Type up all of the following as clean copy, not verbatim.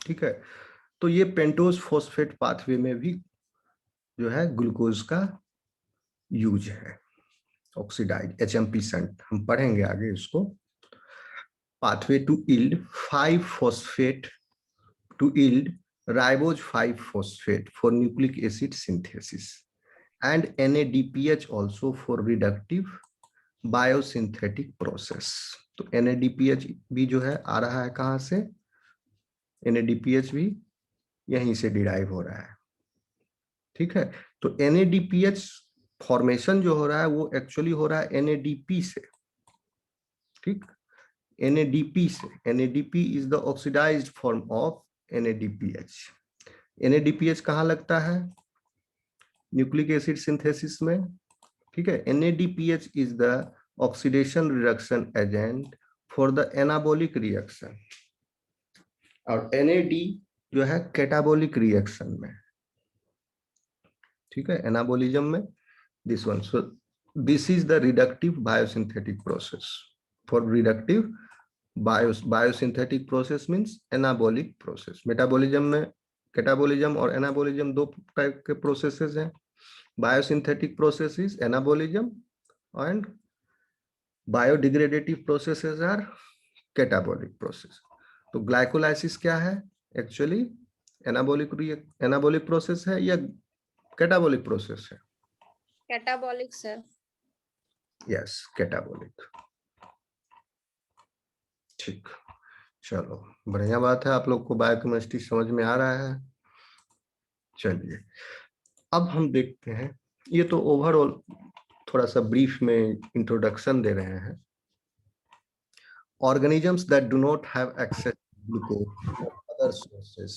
ठीक है, तो ये पेंटोज फॉस्फेट पाथवे में भी जो है ग्लूकोज का यूज है। ऑक्सीडाइज HMP सेंट हम पढ़ेंगे आगे इसको। Pathway to yield 5 phosphate to yield ribose 5 phosphate for nucleic acid synthesis and NADPH also for reductive biosynthetic process। तो NADPH भी जो है आ रहा है कहां से? NADPH भी यहीं से डिराइव हो रहा है। ठीक है, तो NADPH फॉर्मेशन जो हो रहा है वो एक्चुअली हो रहा है NADP से। ठीक, NADP से। NADP is the oxidised form of NADPH। NADPH कहाँ लगता है? न्यूक्लिक एसिड सिंथेसिस में। ठीक है, NADPH is the oxidation reduction agent for the anabolic reaction, और NAD जो है कैटाबॉलिक रिएक्शन में। ठीक है, एनाबोलिज्म में this one. So this is the reductive biosynthetic process. For reductive biosynthetic process means anabolic process. Metabolism में catabolism और anabolism दो टाइप के प्रोसेसेस हैं। Biosynthetic process is anabolism and biodegradative processes are catabolic process. तो glycolysis क्या है actually? Anabolic process है या कैटाबॉलिक प्रोसेस है? Catabolic sir. Yes, catabolic. ठीक, चलो बढ़िया बात है, आप लोग को बायोकेमिस्ट्री समझ में आ रहा है। चलिए अब हम देखते हैं, ये तो ओवरऑल थोड़ा सा ब्रीफ में इंट्रोडक्शन दे रहे हैं। Organisms that do not have access to glucose from other sources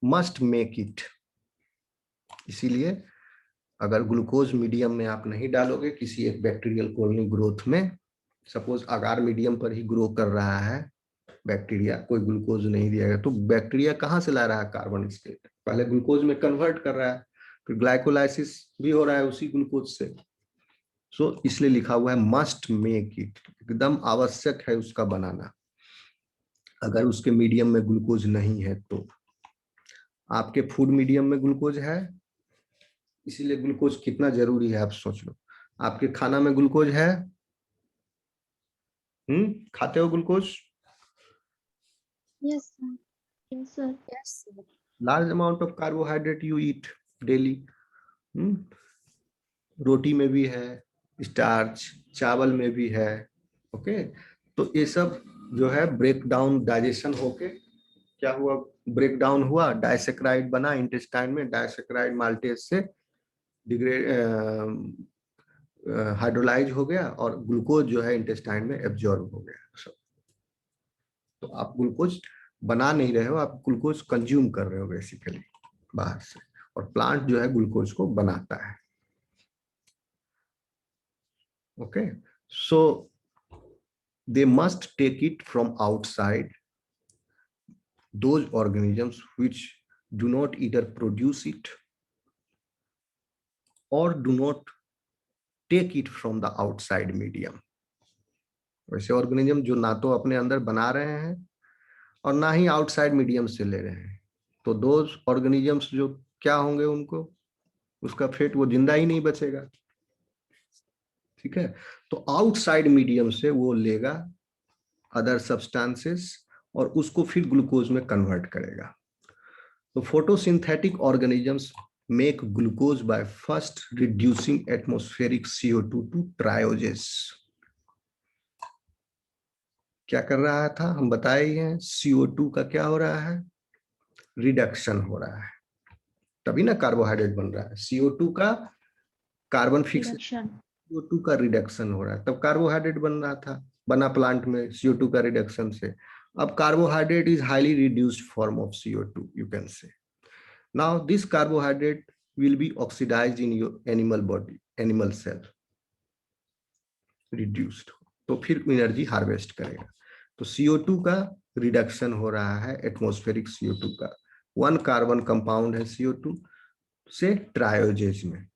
must make it। इसीलिए अगर ग्लूकोज मीडियम में आप नहीं डालोगे किसी एक बैक्टीरियल कॉलोनी ग्रोथ में, सपोज अगार मीडियम पर ही ग्रो कर रहा है बैक्टीरिया, कोई ग्लूकोज नहीं दिया गया, तो बैक्टीरिया कहाँ से ला रहा है कार्बन स्टेट? पहले ग्लूकोज में कन्वर्ट कर रहा है, फिर ग्लाइकोलाइसिस भी हो रहा है उसी ग्लूकोज से। सो इसलिए लिखा हुआ है मस्ट मेक इट, एकदम आवश्यक है उसका बनाना। अगर उसके मीडियम में ग्लूकोज नहीं है तो। आपके फूड मीडियम में ग्लूकोज है, इसीलिए ग्लूकोज कितना जरूरी है आप सोच लो। आपके खाना में ग्लूकोज है? खाते हो glucose? Yes, sir. Yes, sir. Yes sir. Large amount of carbohydrate you eat daily. रोटी में भी है स्टार्च, चावल में भी है। ओके, तो ये सब जो है ब्रेक डाउन डाइजेशन होके क्या हुआ? ब्रेक डाउन हुआ, डाइसेक्राइड बना इंटेस्टाइन में, डाइसेक्राइड माल्टेज से डिग्रेड हाइड्रोलाइज हो गया और ग्लूकोज जो है इंटेस्टाइन में एब्जॉर्ब हो गया सब। तो आप ग्लूकोज बना नहीं रहे हो, आप ग्लूकोज कंज्यूम कर रहे हो बेसिकली बाहर से, और प्लांट जो है ग्लूकोज को बनाता है। Okay, so they must take it from outside. Those organisms which do not either produce it or do not take it from the outside medium। वैसे ऑर्गेनिज्म जो ना तो अपने अंदर बना रहे हैं और ना ही आउटसाइड मीडियम से ले रहे हैं, तो दोज ऑर्गेनिजम्स जो क्या होंगे, उनको उसका फेट वो जिंदा ही नहीं बचेगा। ठीक है, तो आउटसाइड मीडियम से वो लेगा अदर सब्सटेंसेस और उसको फिर ग्लूकोज में कन्वर्ट करेगा। तो photosynthetic organisms make glucose by first reducing atmospheric CO2 to trioses। क्या कर रहा था हम बताए ही हैं, CO2 का क्या हो रहा है? रिडक्शन हो रहा है, तभी ना कार्बोहाइड्रेट बन रहा है। CO2 का कार्बन फिक्सेशन, CO2 का रिडक्शन हो रहा है, तब कार्बोहाइड्रेट बन रहा था, बना प्लांट में CO2 का रिडक्शन से। अब carbohydrate is highly reduced form of CO2 you can say. Now this carbohydrate will be oxidized in your animal body, animal cell, reduced, तो फिर एनर्जी हार्वेस्ट करेगा। तो CO2 का रिडक्शन हो रहा है, एटमॉस्फेरिक CO2 का। 1 कार्बन कंपाउंड है CO2 से ट्रायोजेज में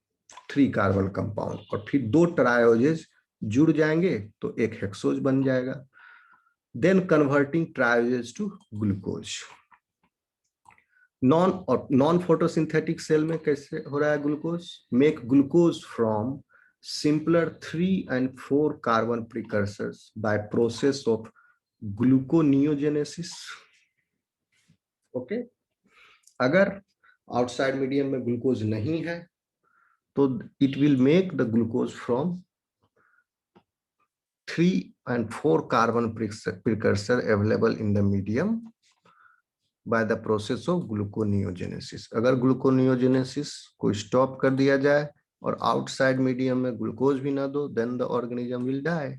3 कार्बन कंपाउंड, और फिर 2 ट्रायोजेज जुड़ जाएंगे तो एक हेक्सोज बन जाएगा। Then converting trioses to glucose. Non photosynthetic cell में कैसे हो रहा है glucose? Make glucose from simpler 3 and 4 carbon precursors by process of gluconeogenesis. Okay, अगर आउटसाइड मीडियम में ग्लूकोज नहीं है तो it will make the glucose from 3 and 4 carbon precursor available in the medium by the process of gluconeogenesis. अगर gluconeogenesis को stop कर दिया जाए और आउटसाइड मीडियम में ग्लूकोज भी ना दो, then the organism will die,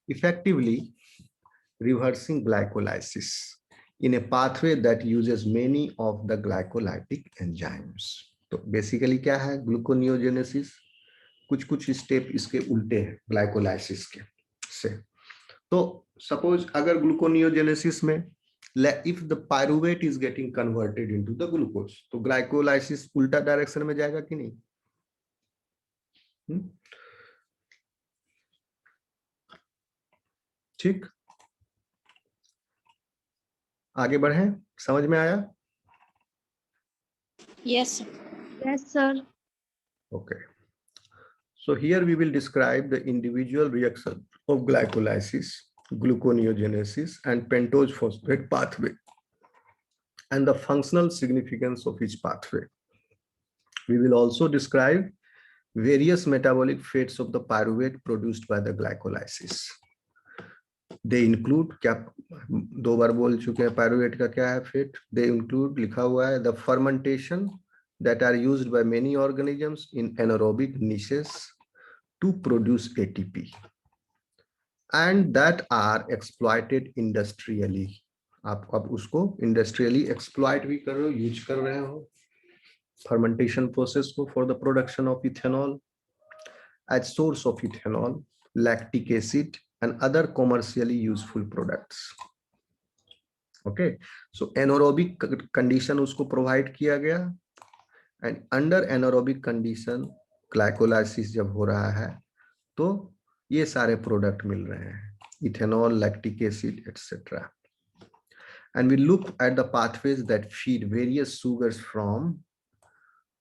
effectively reversing glycolysis in a pathway that uses many of the glycolytic enzymes। तो बेसिकली क्या है ग्लूकोनियोजेनेसिस? कुछ कुछ स्टेप इसके उल्टे हैं ग्लाइकोलाइसिस के से। तो सपोज अगर ग्लूकोनियोजेनेसिस में if the pyruvate is getting converted into the glucose, तो ग्लाइकोलाइसिस उल्टा डायरेक्शन में जाएगा कि नहीं? ठीक, आगे बढ़े, समझ में आया? Yes, sir. Yes, sir. Okay, so here we will describe the individual reaction of glycolysis, gluconeogenesis and pentose phosphate pathway and the functional significance of each pathway. We will also describe various metabolic fates of the pyruvate produced by the glycolysis. They include, क्या दो बार बोल चुके हैं pyruvate का क्या है fate? They include, लिखा हुआ है, the fermentation that are used by many organisms in anaerobic niches to produce ATP and that are exploited industrially। आप अब उसको industrially exploit भी कर रहे हो, यूज कर रहे हो fermentation process को for the production of ethanol as source of ethanol, lactic acid and other commercially useful products। Okay, so anaerobic condition उसको provide किया गया and under anaerobic condition glycolysis जब हो रहा है तो ये सारे प्रोडक्ट मिल रहे हैं, ethanol, lactic acid etc. And we look at the pathways that feed various sugars from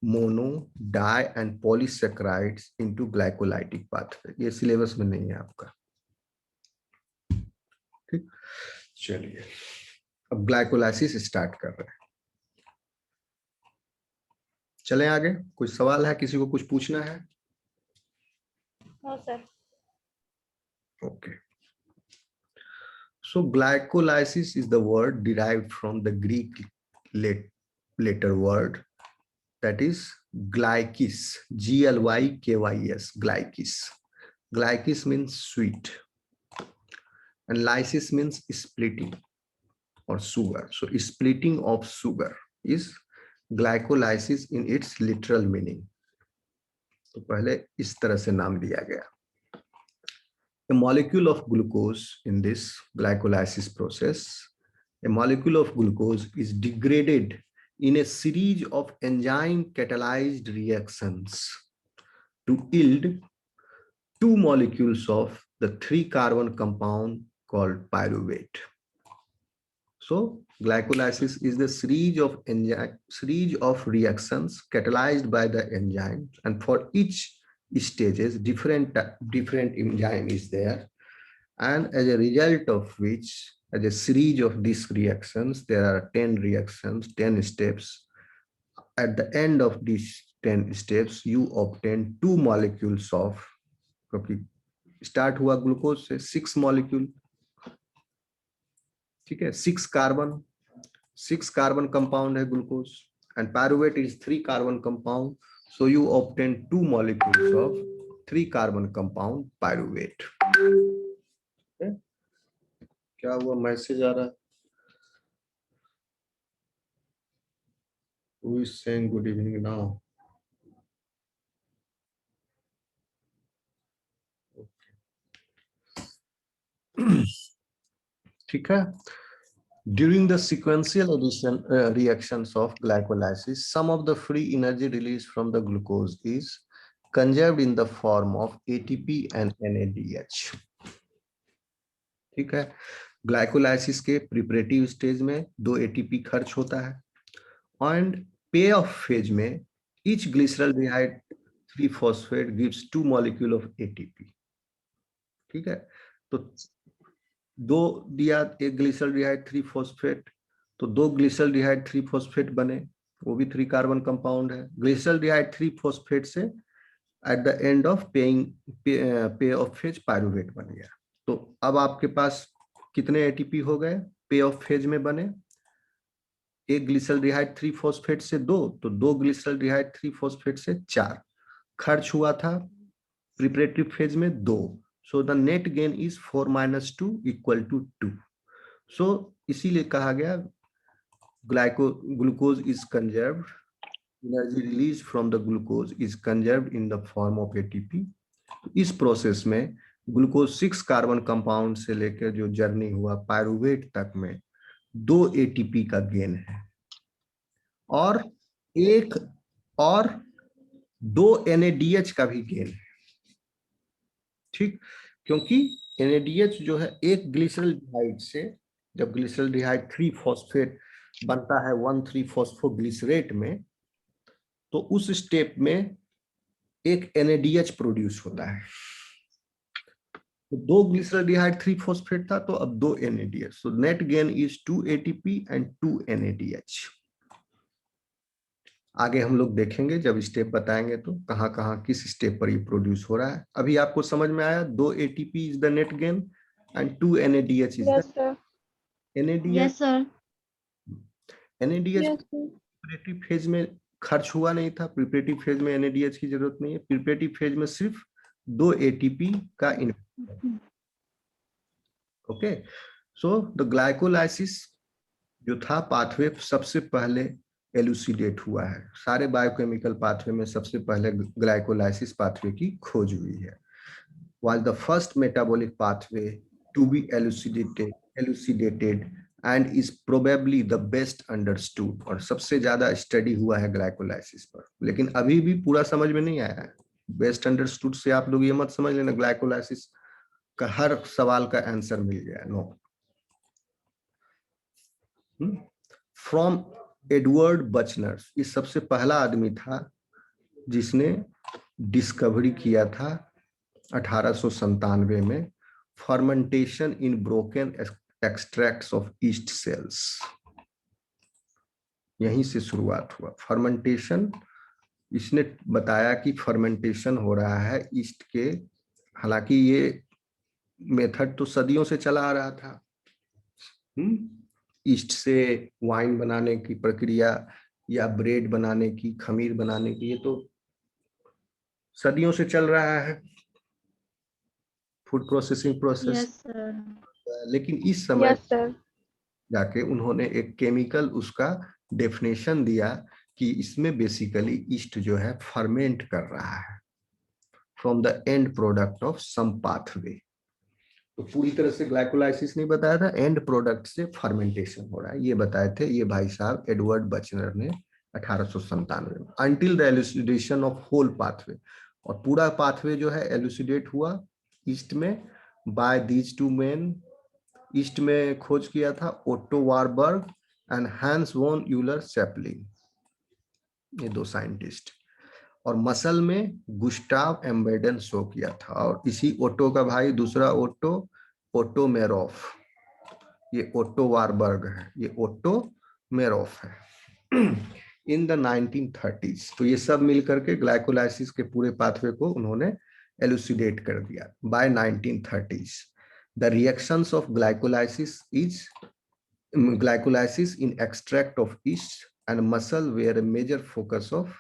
mono, di and polysaccharides into glycolytic pathway। ये सिलेबस में नहीं है आपका, ठीक? चलिए अब ग्लाइकोलाइसिस स्टार्ट कर रहे हैं, चलें आगे। कुछ सवाल है, किसी को कुछ पूछना है? No, sir. Okay, so glycolysis is the word derived from the Greek letter word that is glykis, Glykys, glykis. Glykis means sweet and lysis means splitting or sugar, so splitting of sugar is glycolysis in its literal meaning। तो पहले इस तरह से नाम दिया गया। A molecule of glucose in this glycolysis process, a molecule of glucose is degraded in a series of enzyme catalyzed reactions to yield two molecules of the 3 carbon compound called pyruvate। So glycolysis is the series of reactions catalyzed by the enzymes, and for each stages different enzyme is there, and as a result of which, as a series of these reactions, there are 10 reactions, 10 steps. At the end of these 10 steps you obtain 2 molecules of, क्योंकि start हुआ glucose से 6 molecule, ठीक है, 6 carbon compound है glucose and pyruvate is 3 carbon compound, so you obtain 2 molecules of 3 carbon compound pyruvate. क्या हुआ, message आ रहा है? Who is saying good evening now? ठीक है। During the sequential reactions of glycolysis, some of the free energy released from the glucose is conserved in the form of ATP and NADH। ठीक है, glycolysis के preparative stage में 2 ATP खर्च होता है and पे ऑफ फेज में each glyceraldehyde 3-phosphate gives 2 molecule of ATP. ठीक है, तो दो दिया एक ग्लिसरल्डिहाइड 3-फॉस्फेट, तो 2 ग्लिसरल्डिहाइड 3-फॉस्फेट बने, वो भी 3 कार्बन कंपाउंड है। ग्लिसरल्डिहाइड 3-फॉस्फेट से एट द एंड ऑफ पे ऑफ फेज पायरुवेट बन गया। तो अब आपके पास कितने एटीपी हो गए पे ऑफ फेज में बने? एक ग्लिसरल्डिहाइड 3-फॉस्फेट से 2, तो 2 ग्लिसरल्डिहाइड 3-फॉस्फेट से 4। खर्च हुआ था प्रिपरेटरी फेज में 2, so the net gain is 4 - 2 = 2। सो इसीलिए कहा गया glucose is conserved, energy release from the glucose is conserved in the form of ATP. इस प्रोसेस में ग्लूकोज 6 कार्बन कंपाउंड से लेकर जो जर्नी हुआ पायरुवेट तक में 2 एटीपी का गेन है, और एक और 2 NADH का भी गेन है। ठीक, क्योंकि NADH जो है एक ग्लिसरल्डिहाइड से, जब ग्लिसरल्डिहाइड 3-फॉस्फेट बनता है 1,3-फॉस्फोग्लिसरेट में, तो उस स्टेप में एक NADH प्रोड्यूस होता है। तो 2 ग्लिसरल्डिहाइड 3-फॉस्फेट था, तो अब 2 NADH, so net gain is 2 ATP and 2 NADH। आगे हम लोग देखेंगे जब स्टेप बताएंगे तो कहाँ कहाँ किस स्टेप पर ये प्रोड्यूस हो रहा है। अभी आपको समझ में आया 2 ATP is the net gain and 2 NADH is the Yes, sir. NADH। Yes, sir. NADH Yes, sir. Preparative phase में खर्च हुआ नहीं था, प्रिपरेटिव फेज में NADH की जरूरत नहीं है, प्रिपरेटिव फेज में सिर्फ 2 ATP का ओके। सो द ग्लाइकोलाइसिस जो था पाथवे सबसे पहले एलुसिडेट हुआ है। सारे बायोकेमिकल पाथवे में सबसे पहले ग्लाइकोलाइसिस पाथवे की खोज हुई है। while the first metabolic pathway to be elucidated and is probably the best understood, और सबसे ज्यादा स्टडी हुआ है ग्लाइकोलाइसिस पर, लेकिन अभी भी पूरा समझ में नहीं आया है। बेस्ट अंडरस्टूड से आप लोग ये मत समझ लेना ग्लाइकोलाइसिस का हर सवाल का आंसर मिल गया, नो। फ्रॉम एडवर्ड बचनर, ये सबसे पहला आदमी था जिसने डिस्कवरी किया था 1897 में, fermentation in broken extracts of east sales. यहीं से शुरुआत हुआ फर्मेंटेशन। इसने बताया कि फर्मेंटेशन हो रहा है ईस्ट के, हालांकि ये मेथड तो सदियों से चला आ रहा था। ईस्ट से वाइन बनाने की प्रक्रिया या ब्रेड बनाने की, खमीर बनाने की, ये तो सदियों से चल रहा है, food processing process. Yes, sir. लेकिन इस समय Yes, sir. जाके उन्होंने एक केमिकल उसका डेफिनेशन दिया कि इसमें बेसिकली ईस्ट जो है फर्मेंट कर रहा है from the end product of some pathway. तो पूरी तरह से ग्लाइकोलाइसिस नहीं बताया था, एंड प्रोडक्ट से फर्मेंटेशन हो रहा है ये बताए थे ये भाई साहब एडवर्ड बचनर ने 1897 में, until the elucidation of whole pathway. और पूरा पाथवे जो है एलुसिडेट हुआ ईस्ट में by these two men. Yeast में खोज किया था Otto Warburg and Hans von Euler Chelpin, ये 2 साइंटिस्ट। और मसल में गुस्टाव एम्बेडन शो किया था, और इसी ओट्टो का भाई दूसरा ओट्टो, ओट्टो मेरोफ। ये ओट्टो वारबर्ग है, ये ओट्टो मेरोफ है इन द 1930s। तो ये सब मिलकर के ग्लाइकोलाइसिस के पूरे पाथवे को उन्होंने एलुसिडेट कर दिया bye 1930s। The reactions of glycolysis in extract of yeast and muscle were a major focus of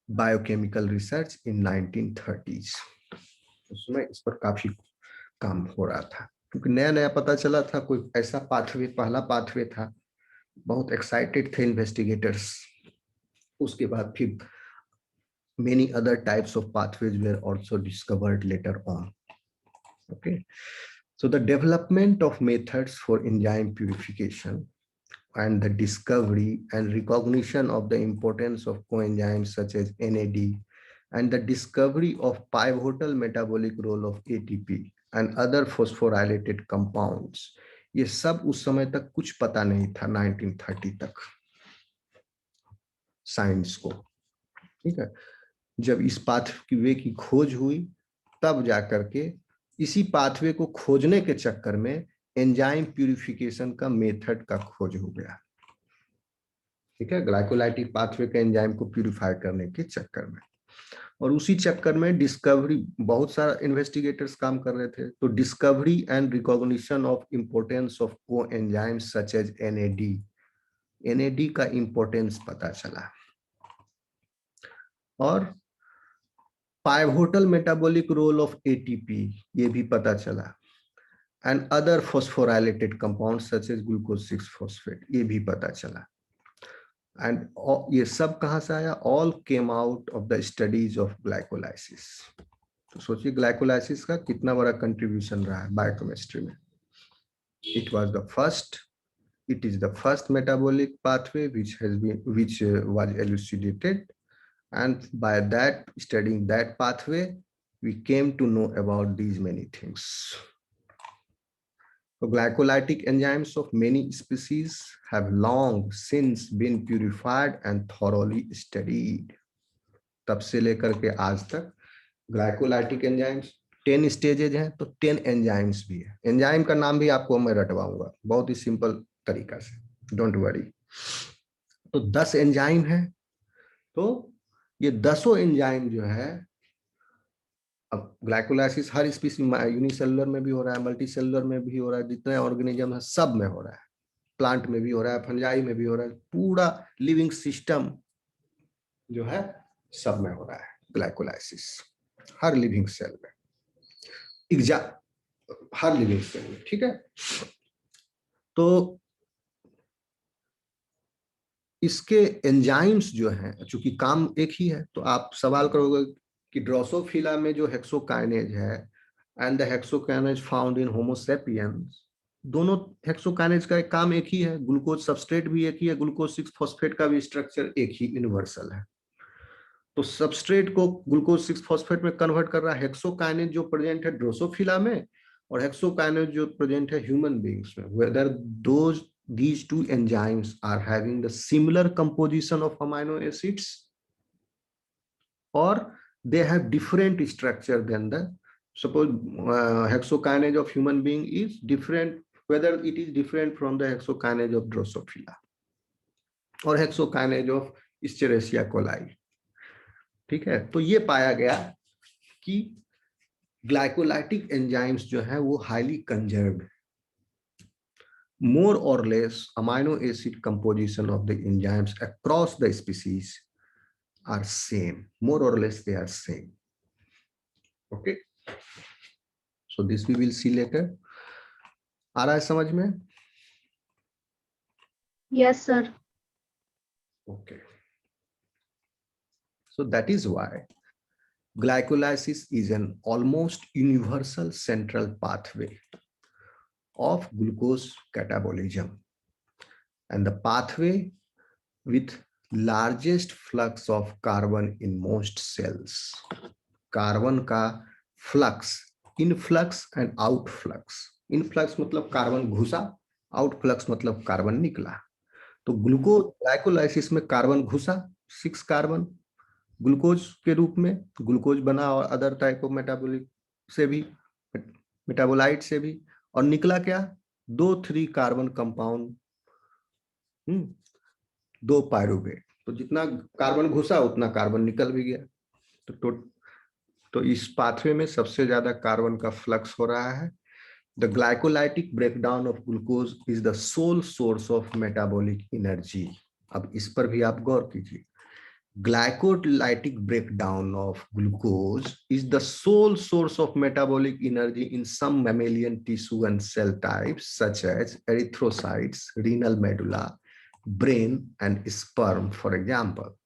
biochemical research in 1930s। उसमें इस पर काफी काम हो रहा था, क्योंकि नया नया पता चला था, कोई ऐसा पाथवे, पहला पाथवे था, बहुत एक्साइटेड थे इन्वेस्टिगेटर्स। उसके बाद फिर many other types of pathways were also discovered later on। Okay, so the development of methods for enzyme purification and the discovery and recognition of the importance of coenzymes such as NAD and the discovery of pivotal metabolic role of ATP and other phosphorylated compounds, ये सब उस समय तक कुछ पता नहीं था 1930 तक। साइंस को, ठीक है। जब इस पाथवे की खोज हुई तब जाकर के इसी पाथवे को खोजने के चक्कर में एंजाइम प्यूरिफिकेशन का मेथड का खोज हो गया, ठीक है, ग्लाइकोलाइटिक पाथवे के एंजाइम को प्यूरिफाई करने के चक्कर में। और उसी चक्कर में डिस्कवरी, बहुत सारा इन्वेस्टिगेटर्स काम कर रहे थे, तो discovery and recognition of importance of coenzymes such as NAD का इंपोर्टेंस पता चला, और pivotal metabolic role of ATP ये भी पता चला, and other phosphorylated compound such as glucose 6 phosphate ये भी पता चला। एंड ये सब कहां से आया? All came out of the studies of glycolysis. तो सोचिए ग्लाइकोलाइसिस का कितना बड़ा कंट्रीब्यूशन रहा है बायोकेमिस्ट्री में। It is the first metabolic pathway which was elucidated, and by that, studying that pathway, we came to know about these many things. So glycolytic enzymes of many species have long since been purified and thoroughly studied. तब से लेकर के आज तक glycolytic enzymes 10 stages हैं, तो 10 enzymes भी है। एंजाइम का नाम भी आपको मैं रटवाऊंगा बहुत ही सिंपल तरीका से, डोंट वरी। तो 10 एंजाइम है, तो ये 10 एंजाइम जो है, अब ग्लाइकोलाइसिस हर स्पीसी यूनिसेलुलर में भी हो रहा है, मल्टी सेलुलर में भी हो रहा है, जितने ऑर्गेनिज्म है सब में हो रहा है, प्लांट में भी हो रहा है, फंजाई में भी हो रहा है, पूरा लिविंग सिस्टम जो है सब में हो रहा है ग्लाइकोलाइसिस, हर लिविंग सेल में, हर लिविंग सेल में, ठीक है। तो इसके एंजाइम्स जो हैं, चूंकि काम एक ही है, तो आप सवाल करोगे कि ड्रोसोफिला में जो हेक्सोकाइनेज है and the hexokinase found in homo sapiens, दोनों हेक्सोकाइनेज का काम एक ही है, ग्लूकोज सबस्ट्रेट भी एक ही है, ग्लूकोज 6 फॉस्फेट का भी स्ट्रक्चर एक ही यूनिवर्सल है। तो सबस्ट्रेट को ग्लूकोज 6 फॉस्फेट में कन्वर्ट कर रहा है हेक्सोकाइनेज जो प्रेजेंट है ड्रोसोफिला में, और हेक्सोकाइनेज जो प्रेजेंट है ह्यूमन बीइंग्स में, weather these two enzymes are having the similar composition of amino acids or they have different structure than the, suppose hexokinase of human being is different, whether it is different from the hexokinase of Drosophila or hexokinase of Escherichia coli, ठीक है। तो ये पाया गया कि glycolytic enzymes जो है वो highly conserved, more or less amino acid composition of the enzymes across the species are same, more or less they are same, okay, so this we will see later. आ रहा है समझ में? Yes, sir. Okay, so that is why glycolysis is an almost universal central pathway of glucose catabolism and the pathway with largest flux of carbon in most cells. Carbon का flux, influx and outflux, influx मतलब carbon घुसा, outflux मतलब carbon निकला। तो glucose glycolysis में carbon घुसा 6 carbon glucose के रूप में, ग्लूकोज बना और अदर टाइप ऑफ मेटाबॉलिक से भी, मेटाबोलाइट से भी, और निकला क्या? 2-3 कार्बन कंपाउंड, 2 पायरुवेट। तो जितना कार्बन घुसा उतना कार्बन निकल भी गया। तो इस पाथवे में सबसे ज्यादा कार्बन का फ्लक्स हो रहा है। The glycolytic breakdown of glucose is the sole source of metabolic energy. अब इस पर भी आप गौर कीजिए, glycolytic breakdown of glucose is the sole source of metabolic energy in some mammalian tissue and cell types such as erythrocytes, renal medulla, brain and sperm, for example.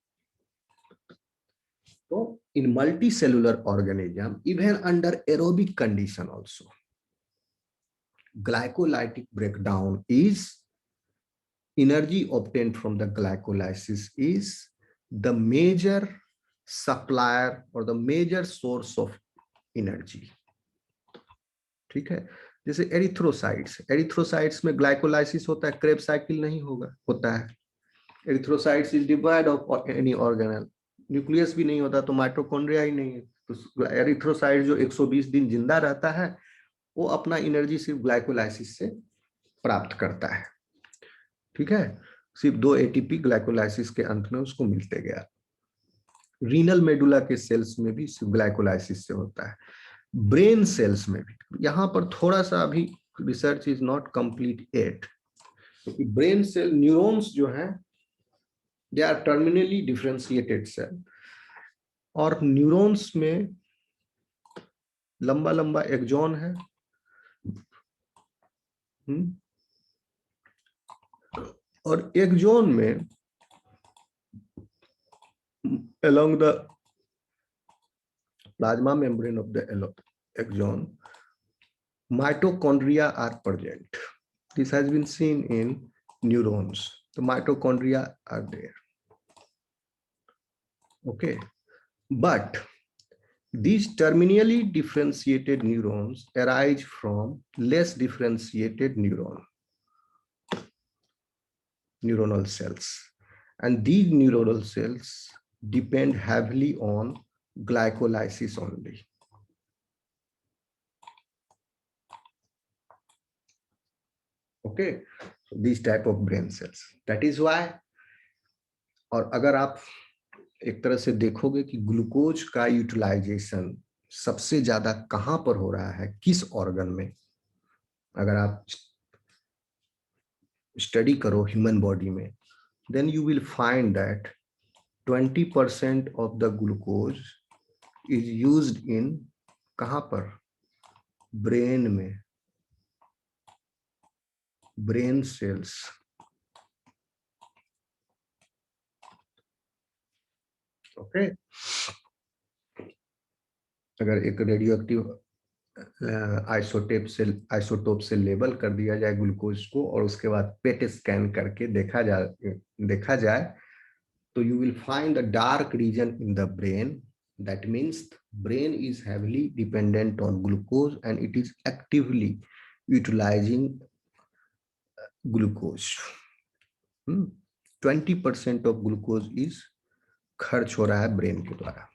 So in multicellular organism, even under aerobic condition also, glycolytic breakdown is energy obtained from the glycolysis is the major supplier or the major source of energy, ठीक है। जैसे erythrocytes में glycolysis होता है, Krebs cycle नहीं होता है, erythrocytes is divide of any organelle, nucleus भी नहीं होता तो माइटोकॉन्ड्रिया ही नहीं है। तो एरिथ्रोसाइट जो 120 दिन जिंदा रहता है वो अपना एनर्जी सिर्फ ग्लाइकोलाइसिस से प्राप्त करता है, ठीक है। सिर्फ 2 एटीपी ग्लाइकोलाइसिस के अंत में उसको मिलते गया। रीनल मेडुला के सेल्स में भी सिर्फ ग्लाइकोलाइसिस से होता है। ब्रेन सेल्स में भी, यहाँ पर थोड़ा सा अभी research is not complete yet, क्योंकि ब्रेन सेल न्यूरॉन्स जो हैं they are terminally differentiated cell, और न्यूरॉन्स में लंबा लंबा एक्सॉन है, और एक्सॉन में along the plasma membrane of the axon, mitochondria are present. This has been seen in neurons. The mitochondria are there. Okay, but these terminally differentiated neurons arise from less differentiated neuronal cells, and these neuronal cells depend heavily on glycolysis only. Okay, so these type of brain cells. That is why, और अगर आप एक तरह से देखोगे कि glucose का utilisation सबसे ज्यादा कहां पर हो रहा है, किस ऑर्गन में, अगर आप स्टडी करो ह्यूमन बॉडी में, then you will find that 20% of the glucose is used in कहां पर, ब्रेन में, ब्रेन सेल्स। ओके, अगर एक रेडियो एक्टिव आइसोटोप से लेबल कर दिया जाए ग्लूकोज को, और उसके बाद पेट स्कैन करके देखा जाए तो you will find the dark region in the brain. That means brain is heavily dependent on glucose and it is actively utilising glucose. 20% of glucose is खर्च हो रहा है ब्रेन के द्वारा।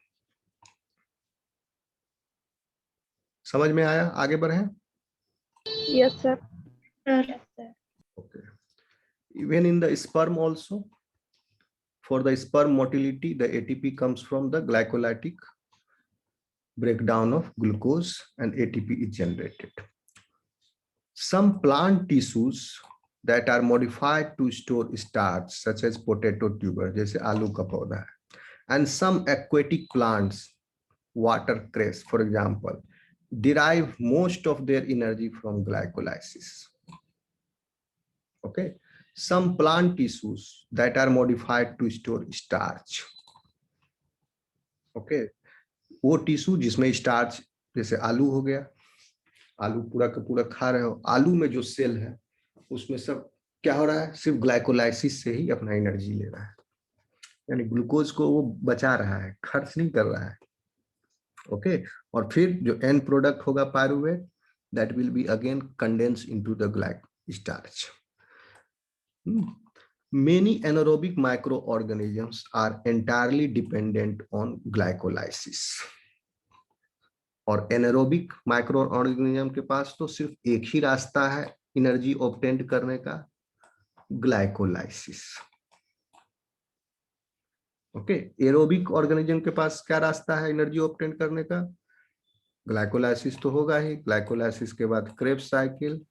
समझ में आया? आगे बढ़े। Yes sir. Okay. Even in the sperm also, for the sperm motility, the ATP comes from the glycolytic breakdown of glucose and ATP is generated. Some plant tissues that are modified to store starch, such as potato tuber, जैसे आलू का पौधा है, and some aquatic plants, watercress for example, derive most of their energy from glycolysis. Okay, some plant tissues that are modified to store starch. Okay, वो tissue जिसमें starch, जैसे आलू हो गया, आलू पूरा का पूरा खा रहे हो, आलू में जो सेल है उसमें सब क्या हो रहा है, सिर्फ ग्लाइकोलाइसिस से ही अपना एनर्जी ले रहा है, यानी ग्लूकोज को वो बचा रहा है, खर्च नहीं कर रहा है। ओके, और फिर जो एंड प्रोडक्ट होगा pyruvate, that will be again condense into the starch. Many anaerobic microorganisms are entirely dependent on glycolysis. और एनारोबिक माइक्रोऑर्गेनिज्म के पास तो सिर्फ एक ही रास्ता है एनर्जी ऑब्टेन करने का, ग्लाइकोलाइसिस। ओके, एरोबिक ऑर्गेनिज्म के पास क्या रास्ता है एनर्जी ऑब्टेन करने का, ग्लाइकोलाइसिस तो होगा ही, ग्लाइकोलाइसिस के बाद क्रेब्स साइकिल,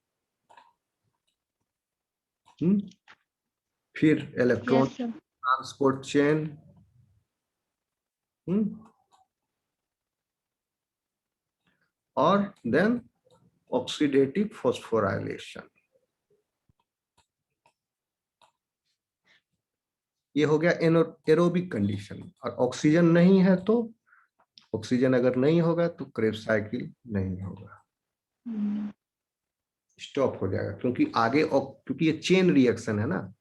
फिर इलेक्ट्रॉन ट्रांसपोर्ट चेन, और देन ऑक्सीडेटिव फॉस्फोराइलेशन। ये हो गया एरोबिक कंडीशन। और ऑक्सीजन नहीं है तो, ऑक्सीजन अगर नहीं होगा तो क्रेब्स साइकिल नहीं होगा, स्टॉप हो जाएगा, क्योंकि आगे क्योंकि ये चेन रिएक्शन है ना,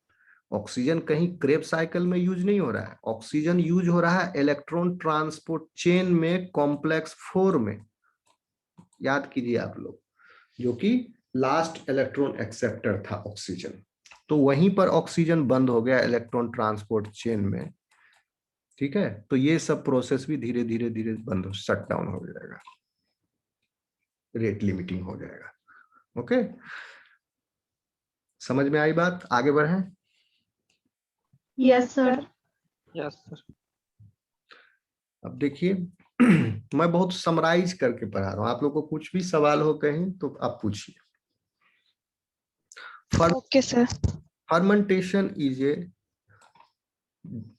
ऑक्सीजन कहीं क्रेब्स साइकिल में यूज नहीं हो रहा है, ऑक्सीजन यूज हो रहा है इलेक्ट्रॉन ट्रांसपोर्ट चेन में कॉम्प्लेक्स 4 में। याद कीजिए आप लोग, जो कि लास्ट इलेक्ट्रॉन एक्सेप्टर था ऑक्सीजन। तो वहीं पर ऑक्सीजन बंद हो गया इलेक्ट्रॉन ट्रांसपोर्ट चेन में, ठीक है, तो ये सब प्रोसेस भी धीरे धीरे धीरे बंद हो, शट डाउन हो जाएगा, रेट लिमिटिंग हो जाएगा। ओके, समझ में आई बात? आगे बढ़ें। Yes sir. Yes sir. अब देखिए मैं बहुत समराइज करके पढ़ा रहा हूं, आप लोग को कुछ भी सवाल हो कहीं तो आप पूछिए। Okay sir. Fermentation is a,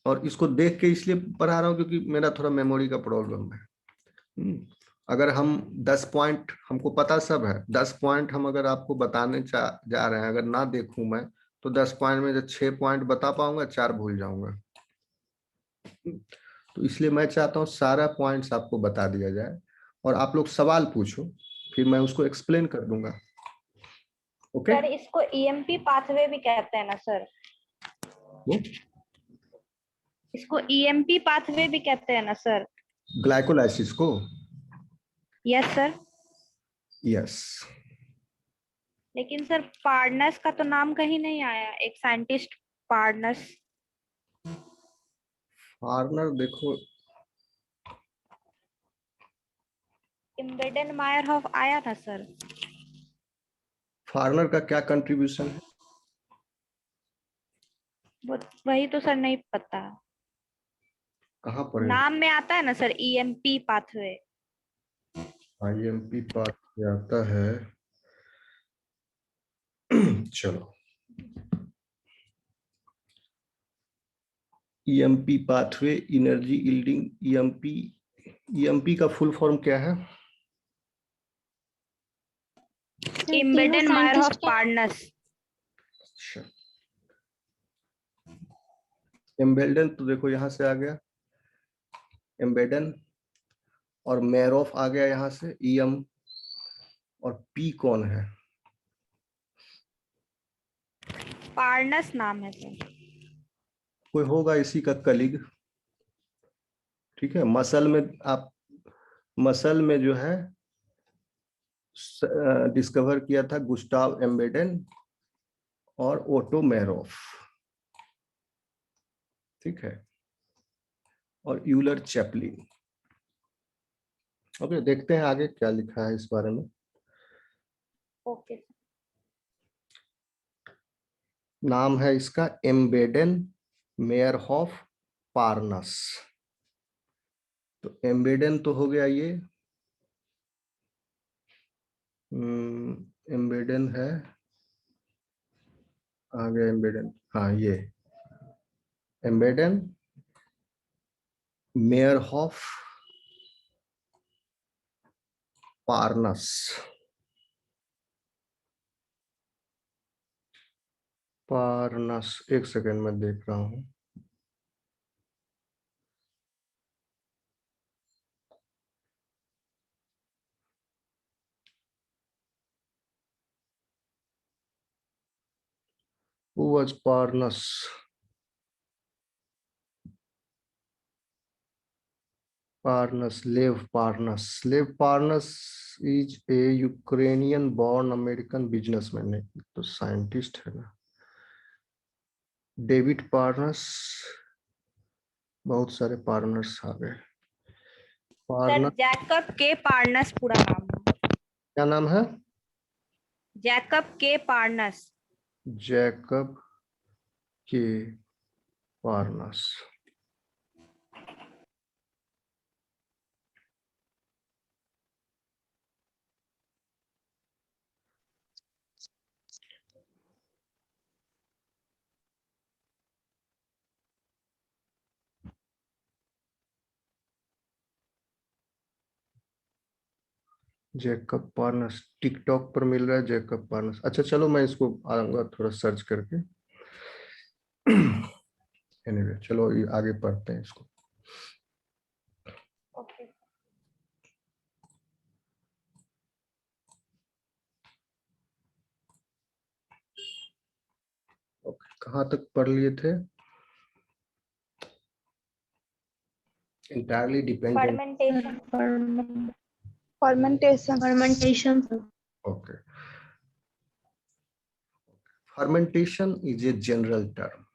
और इसको देख के इसलिए पढ़ा रहा हूं क्योंकि मेरा थोड़ा मेमोरी का प्रॉब्लम है। अगर हम 10 पॉइंट, हमको पता सब है, 10 पॉइंट हम अगर आपको बताने जा रहे हैं, अगर ना देखूं मैं तो 10 पॉइंट में जो 6 पॉइंट बता पाऊंगा, 4 भूल जाऊंगा। तो इसलिए मैं चाहता हूं सारा पॉइंट्स आपको बता दिया जाए और आप लोग सवाल पूछो, फिर मैं उसको एक्सप्लेन कर दूंगा। ओके सर इसको ईएमपी पाथवे भी कहते हैं ना सर? इसको ईएमपी पाथवे भी कहते हैं ना सर? ग्लाइकोलाइसिस को? Yes sir. यस। लेकिन सर पार्टनर्स का तो नाम कहीं नहीं आया, एक साइंटिस्ट पार्टनर्स। फार्नर देखो, इम्बेडेन मायरहॉफ आया था सर। फार्नर का क्या कंट्रीब्यूशन है? वही तो सर नहीं पता, कहाँ पर है? नाम में आता है ना sir EMP pathway. IMP path आता है। चलो, EMP pathway, energy yielding, EMP. EMP का फुल फॉर्म क्या है? इम्बेडेन मायरहॉफ पार्टनर्स। अच्छा, एम्बेडन तो देखो यहां से आ गया एम्बेडन, और मैरोफ आ गया यहां से ईएम, और पी कौन है? पार्टनर्स नाम है सर। कोई होगा इसी का कलीग, ठीक है। मसल में आप, मसल में जो है डिस्कवर किया था गुस्टाव एम्बेडन और ओटो मैरोफ, ठीक है, और यूलर चैपलिन। ओके, देखते हैं आगे क्या लिखा है इस बारे में। ओके। नाम है इसका एम्बेडन मेयरहॉफ पार्नस। तो एम्बेडन तो हो गया ये, एम्बेडन है, आ गया एम्बेडन, हाँ ये एम्बेडन मेयरहॉफ पार्नस। पार्नस, एक सेकेंड में देख रहा हूं। Who was Parnas? Parnas, Lev Parnas. Lev Parnas is a Ukrainian-born American businessman. नहीं, तो साइंटिस्ट है ना। डेविड पार्नस, बहुत सारे पार्नर्स आ गए। सर पार्नस, जैकब के पार्टनर्स पूरा नाम है। क्या नाम है? जैकब के पार्टनर्स। जैकब के पार्नस। जैकब पार्नस टिकटॉक पर मिल रहा है, जैकब पार्नस। अच्छा चलो, मैं इसको आऊंगा थोड़ा सर्च करके। एनीवे चलो ये आगे पढ़ते हैं इसको। ओके। कहाँ तक पढ़ लिए थे? entirely dependent. Fermentation. Okay. fermentation is a general term.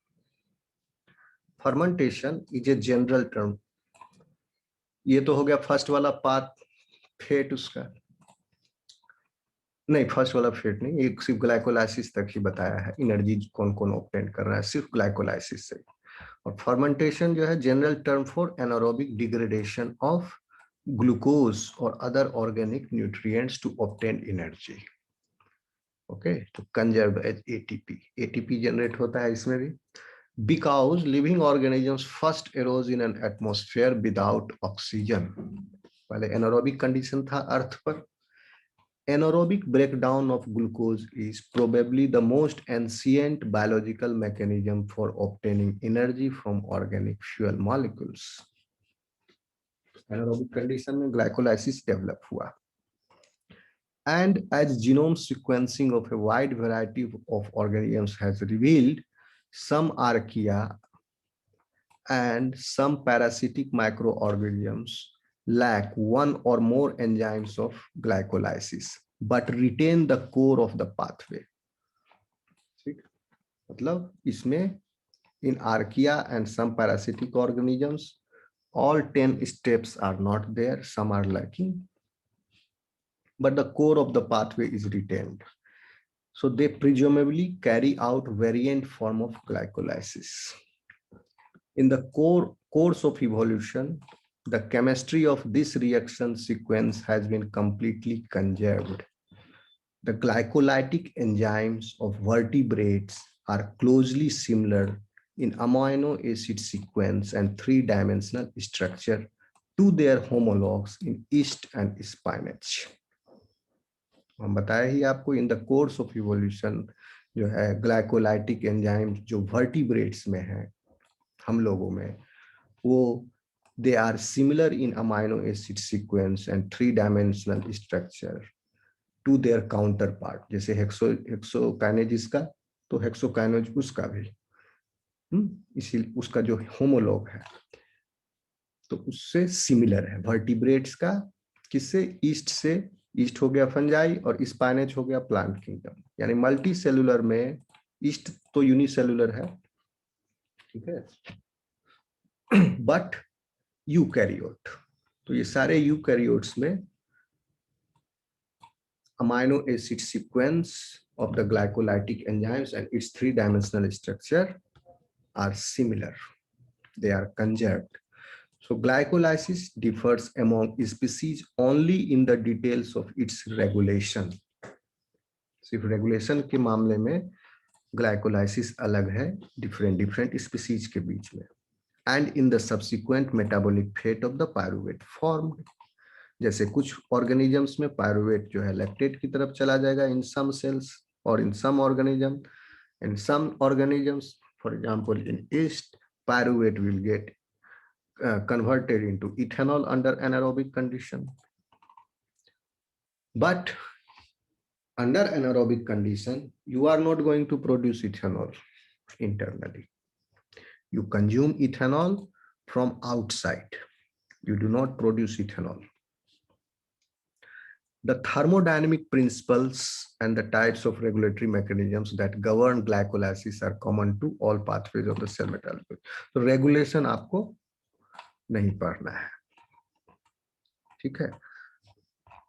Fermentation is a general term. ये तो हो गया फर्स्ट वाला पाथ फेट उसका, नहीं फर्स्ट वाला फेट नहीं, एक सिर्फ ग्लाइकोलाइसिस तक ही बताया है, एनर्जी कौन कौन ऑब्टेन कर रहा है सिर्फ ग्लाइकोलाइसिस से। और फर्मेंटेशन जो है general term for anaerobic degradation of glucose और other organic nutrients to obtain energy. Okay, तो conserve as ATP, ATP generate होता है इसमें भी, because living organisms first arose in an atmosphere without oxygen. पहले एनारोबिक कंडीशन था earth पर। Anaerobic breakdown of glucose is probably the most ancient biological mechanism for obtaining energy from organic fuel molecules. Anaerobic condition में glycolysis develop हुआ. And as genome sequencing of a wide variety of organisms has revealed, some archaea and some parasitic microorganisms lack one or more enzymes of glycolysis but retain the core of the pathway. ठीक, मतलब इसमें in archaea and some parasitic organisms all 10 steps are not there, some are lacking, but the core of the pathway is retained, so they presumably carry out variant form of glycolysis. In the course of evolution, the chemistry of this reaction sequence has been completely conserved. The glycolytic enzymes of vertebrates are closely similar in amino acid sequence and three-dimensional structure to their homologues in yeast and spinach. हम बताया ही आपको, in the course of evolution जो है glycolytic enzymes जो vertebrates में है हम लोगों में, वो they are similar in amino acid sequence and three-dimensional structure to their counterpart. जैसे हेक्सोकाइनेज का तो हेक्सोकाइनेज उसका भी, इसीलिए उसका जो होमोलॉग है तो उससे सिमिलर है। वर्टिब्रेट्स का किससे, ईस्ट से, ईस्ट हो गया फंजाई और स्पाइनेज हो गया प्लांट किंगडम। यानी मल्टी सेलुलर में ईस्ट तो यूनिसेलुलर है, ठीक है, बट यूकैरियोट, तो ये सारे यूकैरियोट्स में amino acid sequence of the glycolytic enzymes and its three-dimensional structure are similar. They are conserved. So glycolysis differs among species only in the details of its regulation. सिर्फ regulation के मामले में glycolysis अलग है different species के बीच में, and in the subsequent metabolic fate of the pyruvate formed. जैसे कुछ ऑर्गेनिजम्स में पायरुवेट जो है लैक्टेट की तरफ चला जाएगा in some cells or in some organism, and some organisms, for example in yeast, pyruvate will get converted into ethanol under anaerobic condition. But under anaerobic condition, you are not going to produce ethanol internally. You consume ethanol from outside. You do not produce ethanol. The thermodynamic principles and the types of regulatory mechanisms that govern glycolysis are common to all pathways of the cell metabolism. So regulation आपको नहीं पढ़ना है, ठीक है।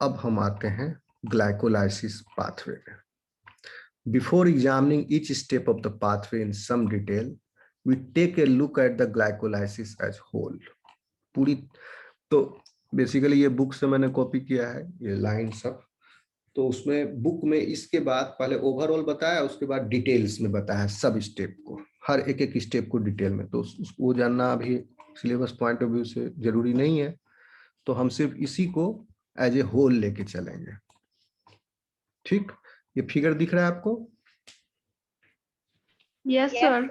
अब हम आते हैं glycolysis pathway में. Before examining each step of the pathway in some detail, we take a look at the glycolysis as whole. पूरी तो बेसिकली ये बुक से मैंने कॉपी किया है ये लाइन सब, तो उसमें बुक में इसके बाद पहले ओवरऑल बताया, उसके बाद डिटेल्स में बताया सब स्टेप को, हर एक स्टेप को डिटेल में, तो वो जानना अभी सिलेबस पॉइंट ऑफ व्यू से जरूरी नहीं है, तो हम सिर्फ इसी को एज ए होल लेके चलेंगे, ठीक। ये फिगर दिख रहा है आपको? Yes sir.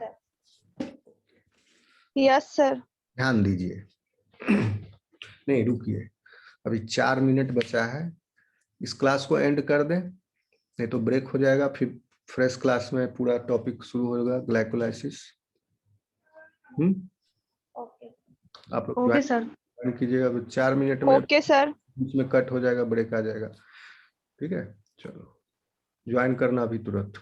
Yes sir. ध्यान दीजिए। नहीं रुकिए, अभी 4 मिनट बचा है, इस क्लास को एंड कर दें, नहीं तो ब्रेक हो जाएगा, फिर फ्रेश क्लास में पूरा टॉपिक शुरू होगा ग्लाइकोलाइसिस। आप ओके सर कीजिएगा, अभी 4 मिनट में ओके सर, बीच में कट हो जाएगा, ब्रेक आ जाएगा, ठीक है। चलो ज्वाइन करना अभी तुरंत।